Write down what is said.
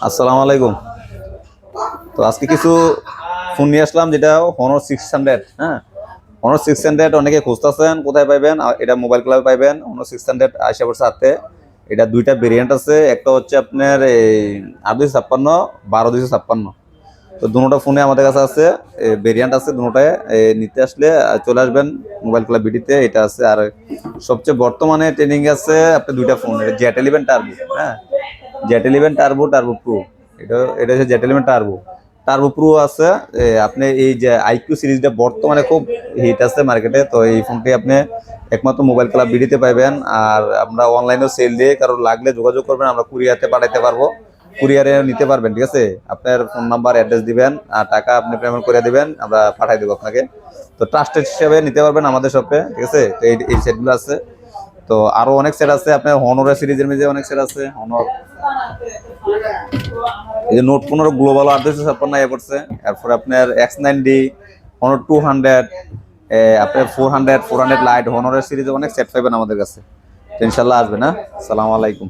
আসসালামু আলাইকুম। তো আজকে কিছু ফোন নিয়ে আসলাম, যেটা Honor 600। হ্যাঁ, Honor 600 অনেকে খুঁজতেছেন, কোথায় পাইবেন? এটা মোবাইল ক্লাবে পাইবেন। Honor 600 আশা করছে হাতে। এটা দুইটা ভেরিয়েন্ট আছে, একটা হচ্ছে আপনার এই 8 256, 12 256। তো দুটোটা ফোনে আমাদের কাছে আছে, ভেরিয়েন্ট আছে দুটোটায়। নিতে আসলে চলে আসবেন মোবাইল ক্লাব বিডিতে, এটা আছে। আর সবচেয়ে বর্তমানে ট্রেনিং আছে আপনি দুইটা ফোন, Z11 টার্বো। হ্যাঁ, Z11 টার্বো, টার্বো প্রো। এটা হচ্ছে Z11 টার্বো, টার্বো প্রো আছে। আপনি এই যে আইকিউ সিরিজটা বর্তমানে খুব হিট আছে মার্কেটে, তো এই ফোনটি আপনি একমাত্র মোবাইল ক্লাব বিডিতে পাইবেন। আর আমরা অনলাইনেও সেল দিয়ে, কারণ লাগলে যোগাযোগ করবেন, আমরা কুরিয়ারতে পাঠাইতে পারবো, কুরিয়ারে নিতে পারবেন। ঠিক আছে, আপনার ফোন নাম্বার অ্যাড্রেস দিবেন আর টাকা আপনি পেমেন্ট করে দিবেন, আমরা পাঠাই দেবো আপনাকে। তো ট্রাস্টেড হিসেবে নিতে পারবেন আমাদের শপে। ঠিক আছে, তো এই সেটগুলো আছে। তো আরো অনেক সেট আছে, আপনার হনরের সিরিজের মধ্যে অনেক সেট আছে। হনর এই যে নোট 15 গ্লোবাল 8 256 এ পড়ছে। এরপর আপনার X90, হনর 200, আপনার 400 লাইট, হনরের সিরিজে অনেক সেট পাইবেন আমাদের কাছে। তো ইনশাল্লাহ আসবেন। হ্যাঁ, আসসালামু আলাইকুম।